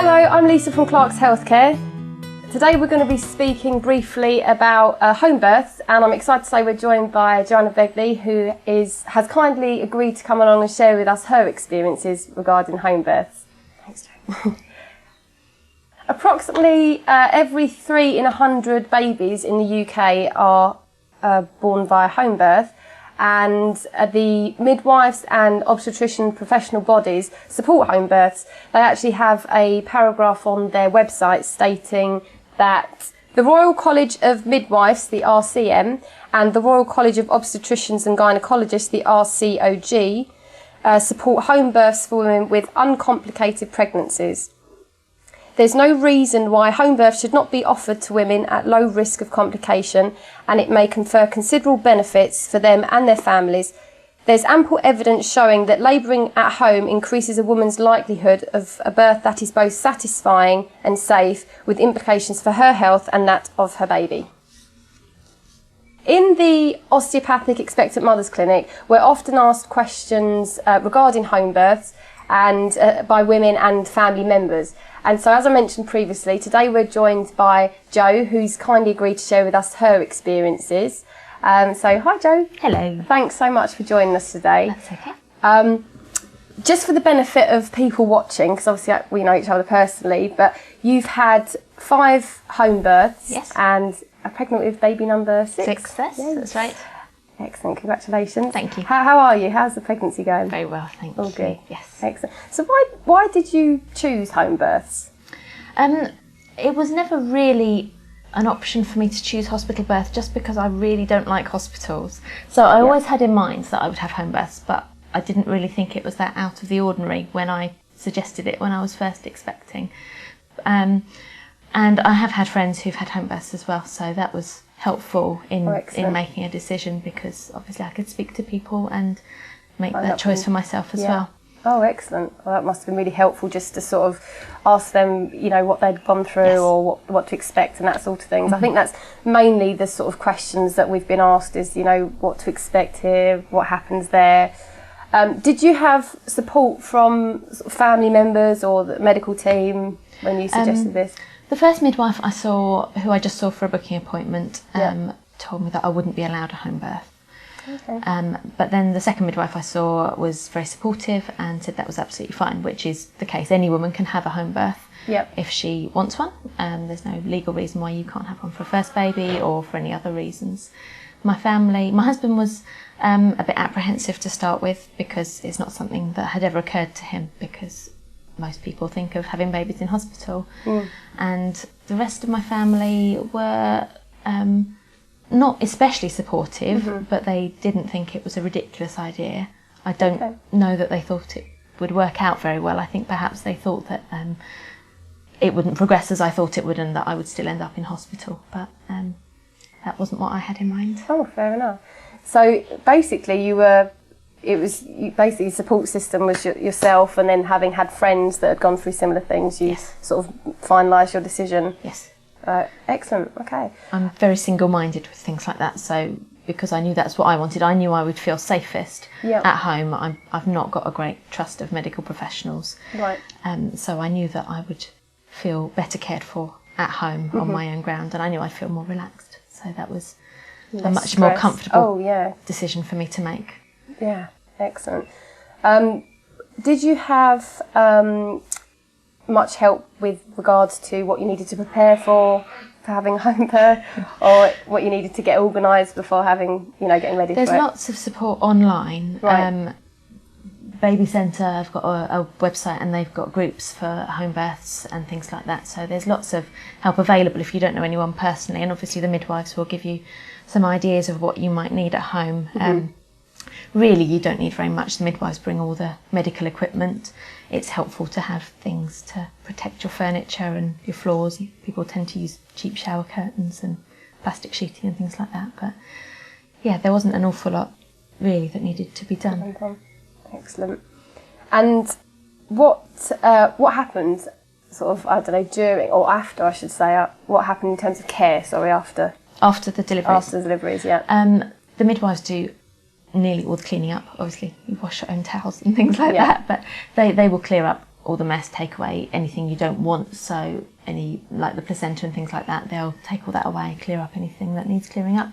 Hello, I'm Lisa from Clark's Healthcare. Today we're going to be speaking briefly about home births, and I'm excited to say we're joined by Joanna Begley, who has kindly agreed to come along and share with us her experiences regarding home births. Thanks, Jo. Approximately every 3 in 100 babies in the UK are born via home birth, and the midwives and obstetrician professional bodies support home births. They actually have a paragraph on their website stating that the Royal College of Midwives, the RCM, and the Royal College of Obstetricians and Gynecologists, the RCOG, support home births for women with uncomplicated pregnancies. There's no reason why home birth should not be offered to women at low risk of complication, and it may confer considerable benefits for them and their families. There's ample evidence showing that labouring at home increases a woman's likelihood of a birth that is both satisfying and safe, with implications for her health and that of her baby. In the Osteopathic Expectant Mothers Clinic, we're often asked questions regarding home births and by women and family members. And so, as I mentioned previously, today we're joined by Jo, who's kindly agreed to share with us her experiences. So, hi Jo. Hello. Thanks so much for joining us today. That's okay. Just for the benefit of people watching, because obviously we know each other personally, but you've had 5 home births. Yes. And are pregnant with baby number 6. 6, yes, that's right. Excellent, congratulations. Thank you. How are you? How's the pregnancy going? Very well, thank you. All good. Yes. Excellent. So why did you choose home births? It was never really an option for me to choose hospital birth, just because I really don't like hospitals. So I always had in mind that I would have home births, but I didn't really think it was that out of the ordinary when I suggested it when I was first expecting. And I have had friends who've had home births as well, so that was helpful in making a decision, because obviously I could speak to people and make that choice for myself as well. Oh, excellent. Well, that must have been really helpful, just to sort of ask them, what they'd gone through or what to expect and that sort of things. I think that's mainly the sort of questions that we've been asked is, what to expect here, what happens there. Did you have support from sort of family members or the medical team when you suggested this? The first midwife I saw, who I just saw for a booking appointment, told me that I wouldn't be allowed a home birth. Okay. But then the second midwife I saw was very supportive and said that was absolutely fine, which is the case. Any woman can have a home birth if she wants one. There's no legal reason why you can't have one for a first baby or for any other reasons. My husband was a bit apprehensive to start with, because it's not something that had ever occurred to him, because most people think of having babies in hospital. And the rest of my family were not especially supportive, but they didn't think it was a ridiculous idea. I don't know that they thought it would work out very well. I think perhaps they thought that it wouldn't progress as I thought it would, and that I would still end up in hospital, but that wasn't what I had in mind. Oh, fair enough. So basically basically support system was yourself, and then having had friends that had gone through similar things, you sort of finalised your decision. Yes. Excellent, okay. I'm very single-minded with things like that, so because I knew that's what I wanted, I knew I would feel safest at home. I've not got a great trust of medical professionals, right? So I knew that I would feel better cared for at home on my own ground, and I knew I'd feel more relaxed. So that was a much more comfortable decision for me to make. Yeah, excellent. Did you have much help with regards to what you needed to prepare for having a home birth, or what you needed to get organised before having, getting ready for it? There's lots of support online. Right. Baby Centre have got a website, and they've got groups for home births and things like that. So there's lots of help available if you don't know anyone personally, and obviously the midwives will give you some ideas of what you might need at home. Really, you don't need very much. The midwives bring all the medical equipment. It's helpful to have things to protect your furniture and your floors. People tend to use cheap shower curtains and plastic sheeting and things like that. But yeah, there wasn't an awful lot really that needed to be done. Excellent. And what happened, sort of, I don't know, during or after, I should say, what happened in terms of care, after the deliveries? After the deliveries, yeah. The midwives do nearly all the cleaning up. Obviously, you wash your own towels and things like that, but they will clear up all the mess, take away anything you don't want. So any, like the placenta and things like that, they'll take all that away, clear up anything that needs clearing up.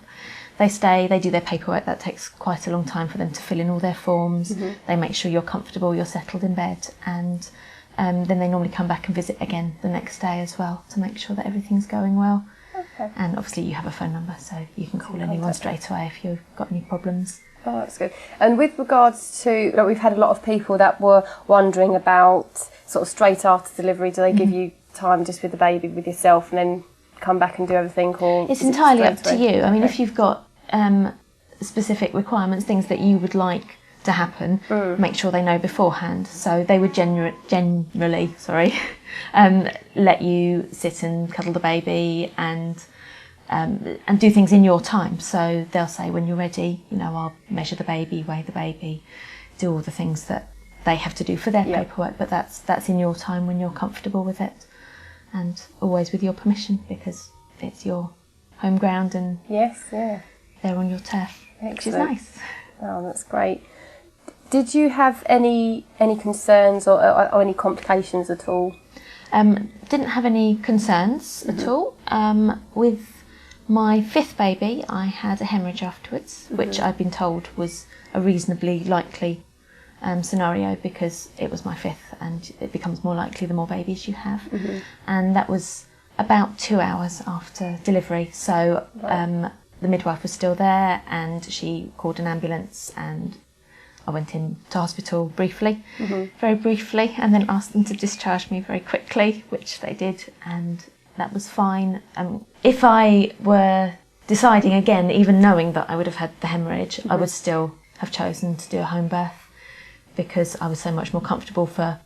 They stay, they do their paperwork. That takes quite a long time for them to fill in all their forms. They make sure you're comfortable, you're settled in bed, and then they normally come back and visit again the next day as well to make sure that everything's going well. Okay. And obviously you have a phone number, so you can call anyone straight away if you've got any problems. Oh, that's good. And with regards to, like, we've had a lot of people that were wondering about sort of straight after delivery, do they give you time just with the baby, with yourself, and then come back and do everything? Or it's entirely up to you. I mean, if you've got specific requirements, things that you would like to happen, make sure they know beforehand. So they would generally let you sit and cuddle the baby and do things in your time. So they'll say, when you're ready, I'll measure the baby, weigh the baby, do all the things that they have to do for their paperwork, but that's in your time when you're comfortable with it, and always with your permission, because it's your home ground and they're on your turf. Excellent. Which is nice. Oh, that's great. Did you have any concerns or any complications at all? Didn't have any concerns at all. With my 5th baby, I had a hemorrhage afterwards, which I'd been told was a reasonably likely scenario, because it was my 5th and it becomes more likely the more babies you have. And that was about 2 hours after delivery. So the midwife was still there and she called an ambulance, and I went into hospital briefly, very briefly, and then asked them to discharge me very quickly, which they did, and that was fine. If I were deciding again, even knowing that I would have had the hemorrhage, I would still have chosen to do a home birth, because I was so much more comfortable for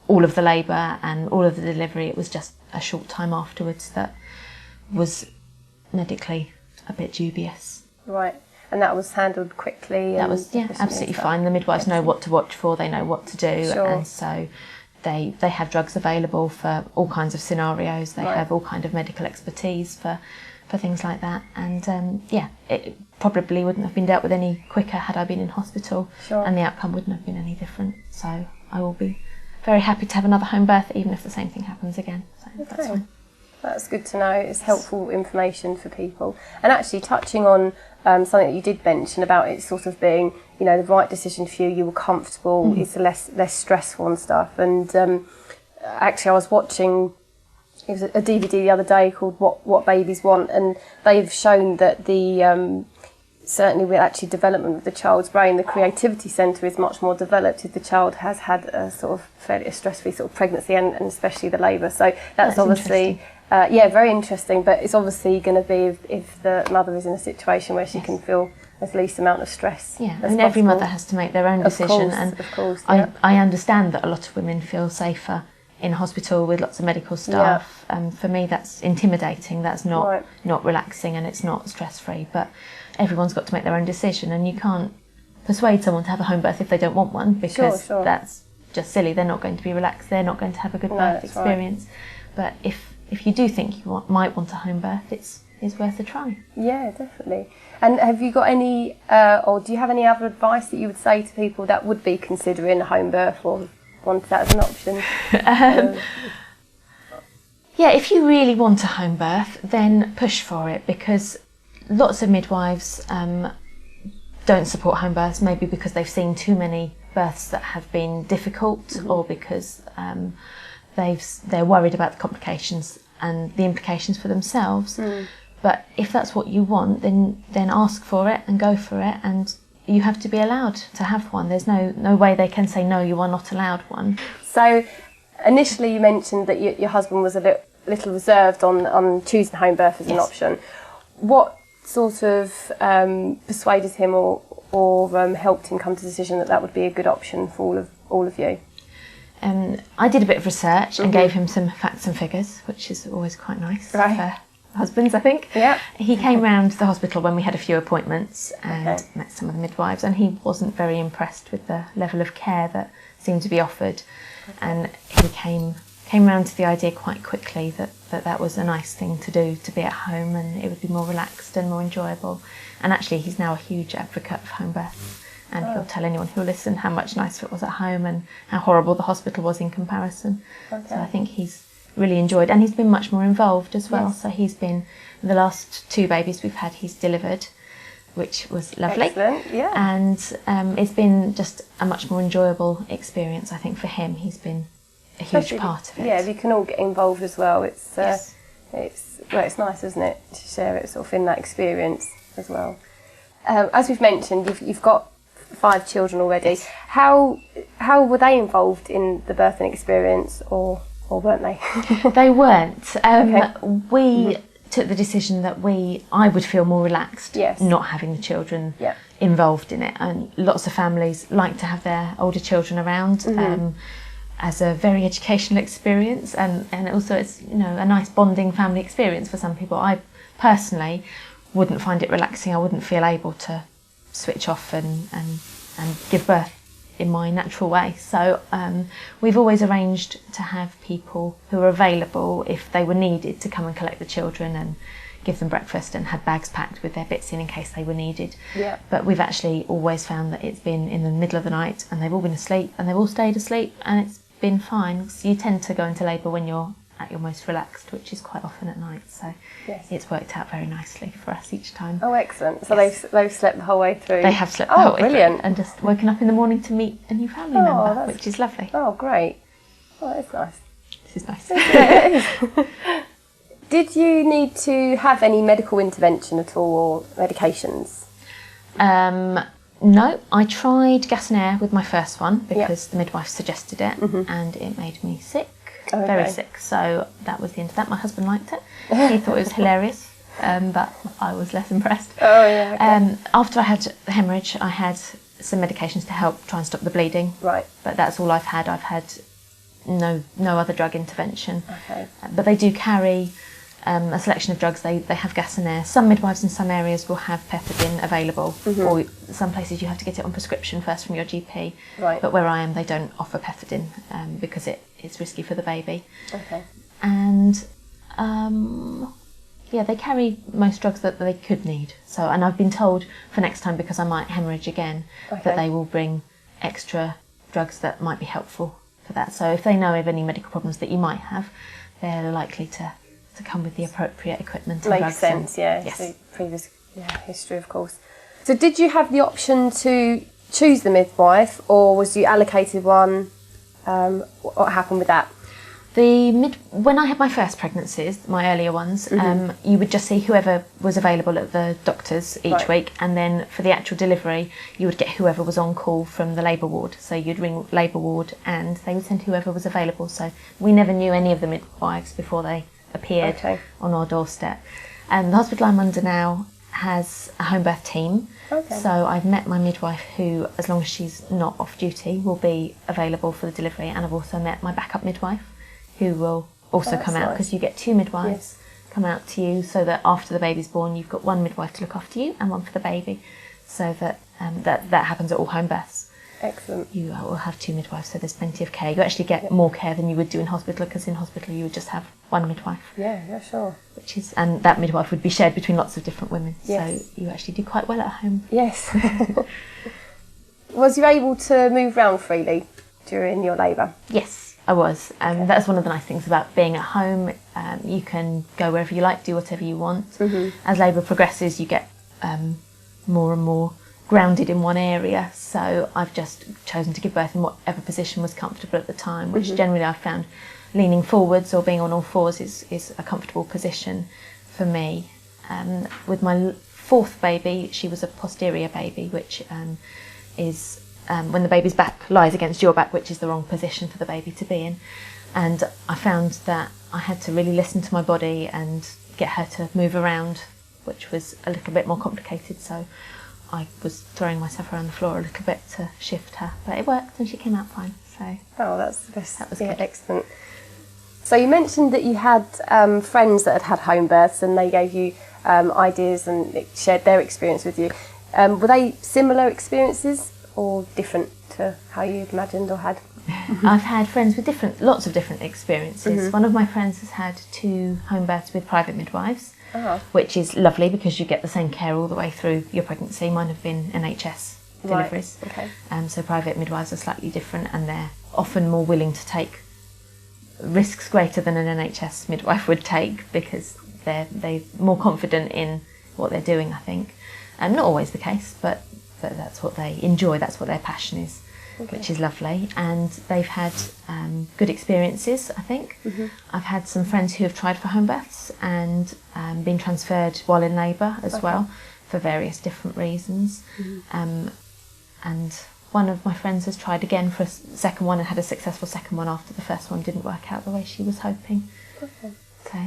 all of the labour and all of the delivery. It was just a short time afterwards that was medically a bit dubious. Right. And that was handled quickly? That was, absolutely fine. The midwives know what to watch for, they know what to do, and so they have drugs available for all kinds of scenarios. They have all kind of medical expertise for things like that, and it probably wouldn't have been dealt with any quicker had I been in hospital, and the outcome wouldn't have been any different. So I will be very happy to have another home birth, even if the same thing happens again. So that's fine. That's good to know. It's helpful information for people. And actually, touching on something that you did mention about it sort of being, the right decision for you, you were comfortable, it's less stressful and stuff. And actually, I was watching, it was a DVD the other day called What Babies Want, and they've shown that the certainly with actually development of the child's brain, the creativity centre is much more developed if the child has had a sort of fairly stress-free sort of pregnancy and especially the labour. So that's obviously, very interesting, but it's obviously going to be if the mother is in a situation where she can feel as least amount of stress. Yeah, and every mother has to make their own decision. Of course. I understand that a lot of women feel safer in hospital with lots of medical staff. For me, that's intimidating. That's not relaxing, and it's not stress-free. But everyone's got to make their own decision, and you can't persuade someone to have a home birth if they don't want one, because that's just silly. They're not going to be relaxed. They're not going to have a good birth experience. But if you do think you might want a home birth, it's worth a try. Yeah, definitely. And have you got any, or do you have any other advice that you would say to people that would be considering a home birth or want that as an option? If you really want a home birth, then push for it, because lots of midwives don't support home births, maybe because they've seen too many births that have been difficult, or because they're worried about the complications and the implications for themselves. But if that's what you want, then ask for it and go for it, and you have to be allowed to have one. There's no way they can say, no, you are not allowed one. So initially you mentioned that your husband was a little reserved on choosing home birth as an option. What sort of persuaded him or helped him come to the decision that would be a good option for all of you? I did a bit of research and gave him some facts and figures, which is always quite nice for husbands, I think. Yeah. He came round to the hospital when we had a few appointments and met some of the midwives, and he wasn't very impressed with the level of care that seemed to be offered. And he came round to the idea quite quickly that was a nice thing to do, to be at home, and it would be more relaxed and more enjoyable. And actually, he's now a huge advocate of home birth and he'll tell anyone who'll listen how much nicer it was at home and how horrible the hospital was in comparison. So I think he's really enjoyed, and he's been much more involved as well. So he's been, the last 2 babies we've had, he's delivered, which was lovely. Excellent, yeah. And it's been just a much more enjoyable experience, I think, for him. He's been a huge part of it. Yeah, if you can all get involved as well, it's nice, isn't it, to share it sort of in that experience as well. As we've mentioned, you've got 5 children already. Yes. How were they involved in the birthing experience, or weren't they? They weren't. We took the decision that I would feel more relaxed not having the children involved in it. And lots of families like to have their older children around as a very educational experience, and also it's, you know, a nice bonding family experience for some people. I personally wouldn't find it relaxing. I wouldn't feel able to switch off and give birth in my natural way. So we've always arranged to have people who are available if they were needed to come and collect the children and give them breakfast, and had bags packed with their bits in case they were needed. Yeah. But we've actually always found that it's been in the middle of the night and they've all been asleep and they've all stayed asleep, and it's been fine. So you tend to go into labour when you're at your most relaxed, which is quite often at night. So it's worked out very nicely for us each time. Oh, excellent. So they've slept the whole way through? They have slept the whole way brilliant. through, and just woken up in the morning to meet a new family member, which is lovely. Oh, great. Oh, that's nice. This is nice. Yeah, it is. Did you need to have any medical intervention at all, or medications? No, I tried gas and air with my first one because the midwife suggested it, and it made me sick, very sick. So that was the end of that. My husband liked it. He thought it was hilarious, but I was less impressed. Oh, yeah. Okay. After I had the hemorrhage, I had some medications to help try and stop the bleeding. Right. But that's all I've had. I've had no other drug intervention. Okay. But they do carry a selection of drugs. They have gas and air. Some midwives in some areas will have pethidine available, or some places you have to get it on prescription first from your GP. Right. But where I am, they don't offer pethidine because it's risky for the baby. Okay. And they carry most drugs that they could need. So, and I've been told for next time, because I might hemorrhage again, that they will bring extra drugs that might be helpful for that. So if they know of any medical problems that you might have, they're likely to come with the appropriate equipment and drugs. Makes sense, yeah. Yes. So previous history, of course. So did you have the option to choose the midwife, or was you allocated one? What happened with that? When I had my first pregnancies, my earlier ones, you would just see whoever was available at the doctors each week, and then for the actual delivery, you would get whoever was on call from the labour ward. So you'd ring labour ward, and they would send whoever was available. So we never knew any of the midwives before they appeared on our doorstep. And the hospital I'm under now has a home birth team. So I've met my midwife, who, as long as she's not off duty, will be available for the delivery. And I've also met my backup midwife, who will also come out, because you get 2 midwives come out to you, so that after the baby's born, you've got 1 midwife to look after you and 1 for the baby. So that that happens at all home births. Excellent. You will have 2 midwives, so there's plenty of care. You actually get more care than you would do in hospital, because in hospital you would just have 1 midwife. Yeah, sure. And that midwife would be shared between lots of different women. Yes. So you actually do quite well at home. Yes. Was you able to move around freely during your labour? Yes, I was. That's one of the nice things about being at home. You can go wherever you like, do whatever you want. As labour progresses, you get more and more grounded in one area. So I've just chosen to give birth in whatever position was comfortable at the time, which generally I've found leaning forwards or being on all fours is a comfortable position for me. With my 4th baby, she was a posterior baby, which is when the baby's back lies against your back, which is the wrong position for the baby to be in. And I found that I had to really listen to my body and get her to move around, which was a little bit more complicated. So I was throwing myself around the floor a little bit to shift her, but it worked and she came out fine. So that was good. Excellent. So you mentioned that you had friends that had home births, and they gave you ideas and shared their experience with you. Were they similar experiences, or different to how you imagined or had? I've had friends with lots of different experiences. One of my friends has had 2 home births with private midwives, which is lovely because you get the same care all the way through your pregnancy. Mine have been NHS deliveries. Okay. So private midwives are slightly different, and they're often more willing to take risks greater than an NHS midwife would take, because they're more confident in what they're doing, I think. And not always the case, but that's what they enjoy, that's what their passion is, which is lovely. And they've had good experiences, I think. I've had some friends who have tried for home births and been transferred while in labour as well, for various different reasons. And one of my friends has tried again for a second one and had a successful second one after the first one didn't work out the way she was hoping.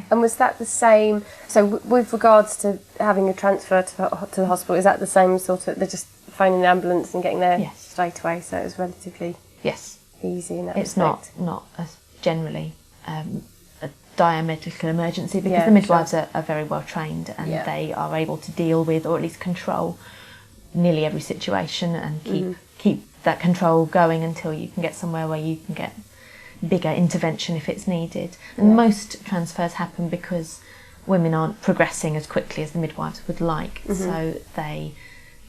And was that the same, so with regards to having a transfer to the hospital, is that the same sort of, they're just phoning the ambulance and getting there straight away, so it was relatively easy in that respect? It's not as generally a dire medical emergency, because the midwives are very well trained, and they are able to deal with, or at least control, nearly every situation, and keep that control going until you can get somewhere where you can get bigger intervention if it's needed. And most transfers happen because women aren't progressing as quickly as the midwives would like, so they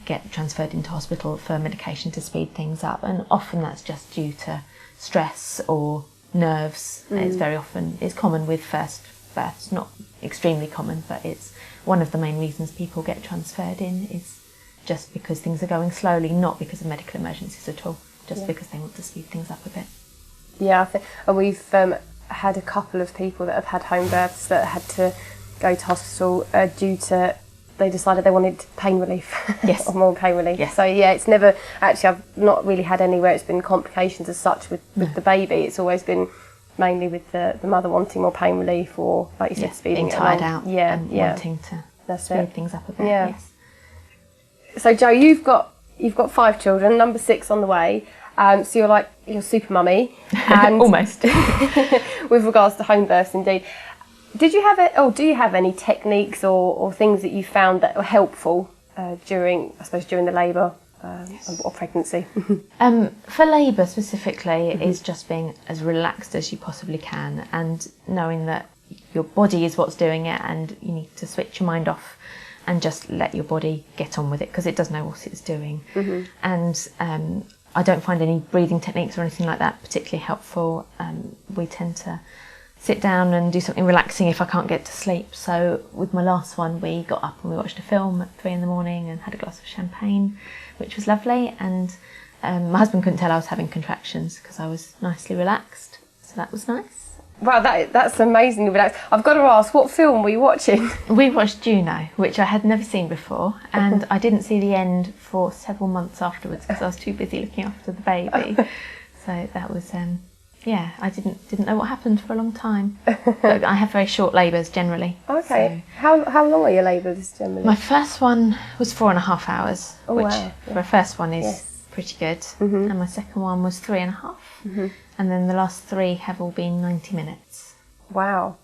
get transferred into hospital for medication to speed things up, and often that's just due to stress or nerves. It's common with first births, not extremely common, but it's one of the main reasons people get transferred in, is just because things are going slowly, not because of medical emergencies at all, just because they want to speed things up a bit. Yeah, I think, and we've had a couple of people that have had home births that had to go to hospital due to, they decided they wanted pain relief. Or more pain relief. So it's never, actually I've not really had any where it's been complications as such with the baby. It's always been mainly with the mother wanting more pain relief, or like you said, speeding being tired along. out and wanting to speed things up a bit. So Jo, you've got 5 children, number 6 on the way. So you're super mummy, and almost. with regards to home births, indeed. Do you have any techniques or things that you found that were helpful during the labour or pregnancy? For labour specifically, is just being as relaxed as you possibly can, and knowing that your body is what's doing it, and you need to switch your mind off and just let your body get on with it, because it does know what it's doing. And I don't find any breathing techniques or anything like that particularly helpful. We tend to sit down and do something relaxing if I can't get to sleep. So with my last one, we got up and we watched a film at 3 a.m. and had a glass of champagne, which was lovely. And my husband couldn't tell I was having contractions because I was nicely relaxed. So that was nice. Wow, that's amazingly relaxed. I've got to ask, what film were you watching? We watched Juno, which I had never seen before, and I didn't see the end for several months afterwards because I was too busy looking after the baby. So that was, I didn't know what happened for a long time. But I have very short labours generally. Okay. So how long are your labours generally? My first one was 4.5 hours, which for a first one is pretty good. And my second one was 3.5. And then the last 3 have all been 90 minutes. Wow.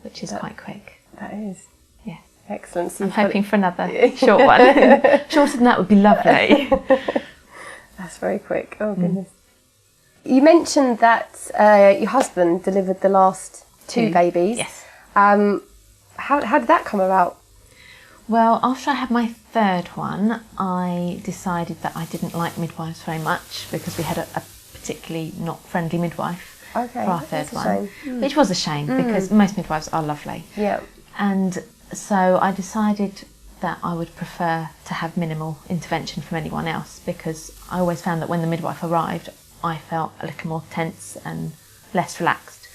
Which is quite quick. That is. Yes. Excellent. So I'm hoping for another short one. Shorter than that would be lovely. That's very quick. Oh, goodness. You mentioned that your husband delivered the last 2 babies. Yes. How did that come about? Well, after I had my 3rd one, I decided that I didn't like midwives very much, because we had a particularly not friendly midwife for our 3rd one, which was a shame because most midwives are lovely. Yeah. And so I decided that I would prefer to have minimal intervention from anyone else, because I always found that when the midwife arrived, I felt a little more tense and less relaxed.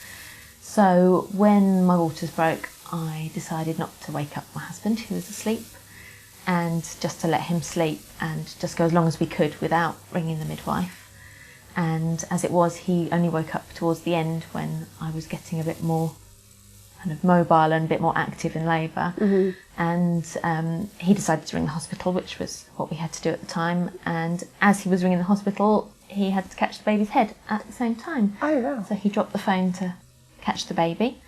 So when my waters broke, I decided not to wake up my husband, who was asleep, and just to let him sleep and just go as long as we could without ringing the midwife. And as it was, he only woke up towards the end when I was getting a bit more kind of mobile and a bit more active in labour. And he decided to ring the hospital, which was what we had to do at the time. And as he was ringing the hospital, he had to catch the baby's head at the same time. Oh, wow. So he dropped the phone to catch the baby,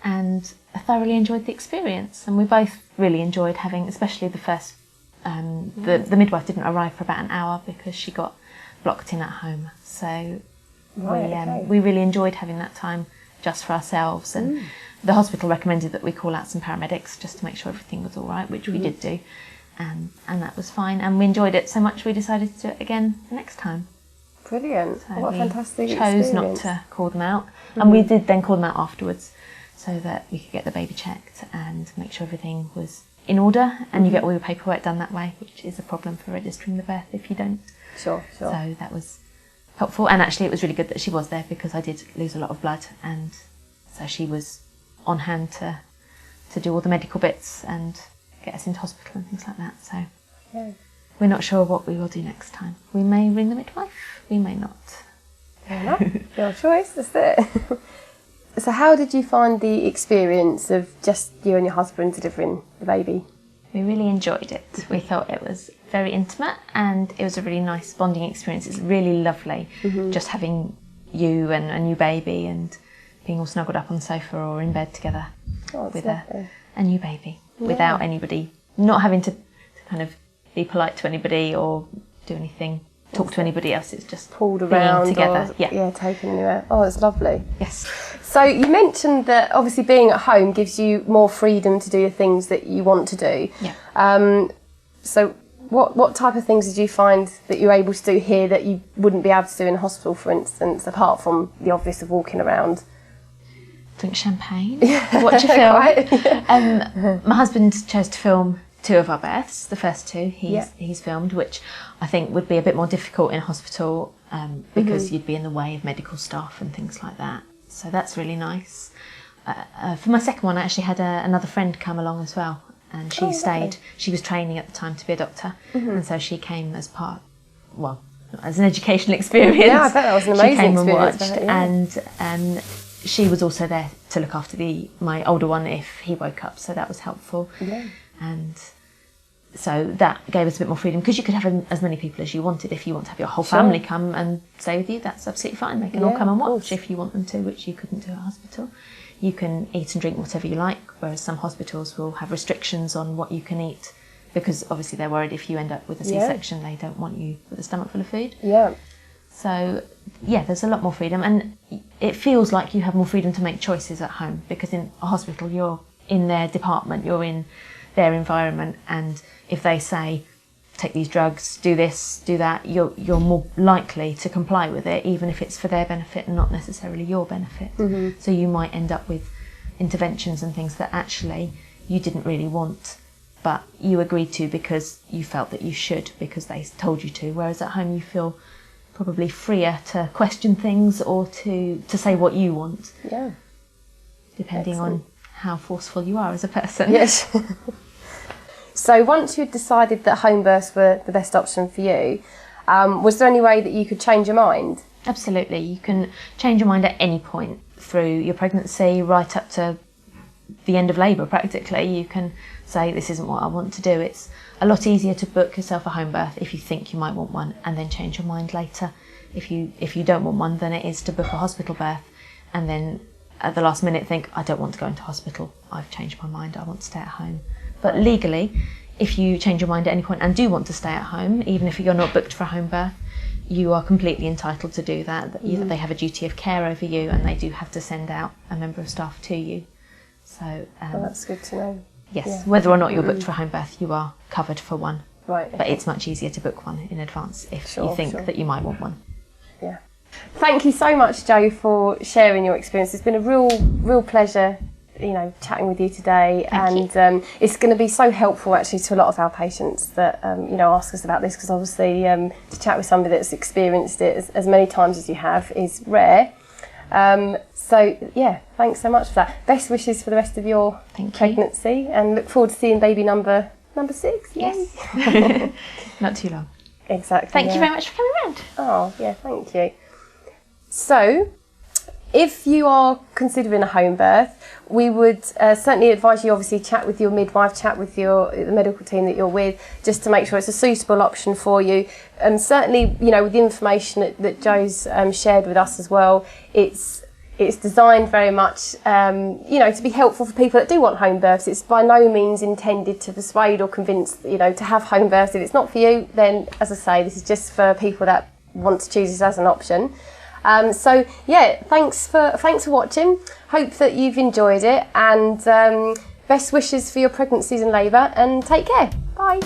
and I thoroughly enjoyed the experience. And we both really enjoyed having, especially the first, the midwife didn't arrive for about an hour because she got blocked in at home. So we really enjoyed having that time just for ourselves. And the hospital recommended that we call out some paramedics just to make sure everything was all right, which we did do. and that was fine. And we enjoyed it so much we decided to do it again the next time. Brilliant. So what a fantastic chose experience. not to call them out. And we did then call them out afterwards so that we could get the baby checked and make sure everything was in order, and you get all your paperwork done that way, which is a problem for registering the birth if you don't. Sure. So that was helpful, and actually it was really good that she was there because I did lose a lot of blood, and so she was on hand to do all the medical bits and get us into hospital and things like that. So we're not sure what we will do next time. We may ring the midwife, we may not. Fair enough. Your choice, that's it. So how did you find the experience of just you and your husband delivering the baby? We really enjoyed it. We thought it was very intimate and it was a really nice bonding experience. It's really lovely just having you and a new baby and being all snuggled up on the sofa or in bed together with a new baby without anybody, not having to kind of be polite to anybody or do anything, talk to anybody else. It's just pulled around together. Taken anywhere. Oh, it's lovely. Yes. So you mentioned that obviously being at home gives you more freedom to do the things that you want to do. Yeah. So what type of things did you find that you're able to do here that you wouldn't be able to do in a hospital, for instance, apart from the obvious of walking around? Drink champagne, watch a film. My husband chose to film 2 of our births, the first 2 he's filmed, which I think would be a bit more difficult in a hospital because you'd be in the way of medical staff and things like that. So that's really nice. For my second one, I actually had another friend come along as well, and she stayed. She was training at the time to be a doctor, and so she came as part, as an educational experience. Yeah, I bet that was an amazing experience. She came and watched, and she was also there to look after my older one if he woke up, so that was helpful. Yeah. And so that gave us a bit more freedom because you could have as many people as you wanted. If you want to have your whole family come and stay with you, that's absolutely fine. They can all come and watch if you want them to, which you couldn't do at hospital. You can eat and drink whatever you like, whereas some hospitals will have restrictions on what you can eat because obviously they're worried if you end up with a C-section, they don't want you with a stomach full of food. Yeah. So, there's a lot more freedom, and it feels like you have more freedom to make choices at home because in a hospital you're in their department, you're in their environment, and if they say take these drugs, do this, do that, you're more likely to comply with it, even if it's for their benefit and not necessarily your benefit. So you might end up with interventions and things that actually you didn't really want, but you agreed to because you felt that you should because they told you to, whereas at home you feel probably freer to question things or to say what you want. Yeah. Depending on how forceful you are as a person. Yes. So once you'd decided that home births were the best option for you, was there any way that you could change your mind? Absolutely. You can change your mind at any point through your pregnancy right up to the end of labour practically. You can say this isn't what I want to do. It's a lot easier to book yourself a home birth if you think you might want one and then change your mind later. If you don't want one, then it is to book a hospital birth and then at the last minute think, I don't want to go into hospital, I've changed my mind, I want to stay at home. But legally, if you change your mind at any point and do want to stay at home, even if you're not booked for a home birth, you are completely entitled to do that. They have a duty of care over you and they do have to send out a member of staff to you. So that's good to know. Yes, whether or not you're booked for a home birth, you are covered for one. Right. But it's much easier to book one in advance if you think that you might want one. Yeah. Thank you so much, Jo, for sharing your experience. It's been a real pleasure, chatting with you today. It's going to be so helpful actually to a lot of our patients that ask us about this because obviously to chat with somebody that's experienced it as many times as you have is rare. Thanks so much for that. Best wishes for the rest of your pregnancy and look forward to seeing baby number 6. Yes. Not too long. Exactly. Thank you very much for coming round. Oh, yeah, thank you. So, if you are considering a home birth, we would certainly advise you obviously chat with your midwife, chat with the medical team that you're with, just to make sure it's a suitable option for you. And certainly, with the information that Jo's shared with us as well, it's designed very much, to be helpful for people that do want home births. It's by no means intended to persuade or convince, to have home births. If it's not for you, then, as I say, this is just for people that want to choose this as an option. Thanks for watching. Hope that you've enjoyed it, and best wishes for your pregnancies and labour, and take care. Bye.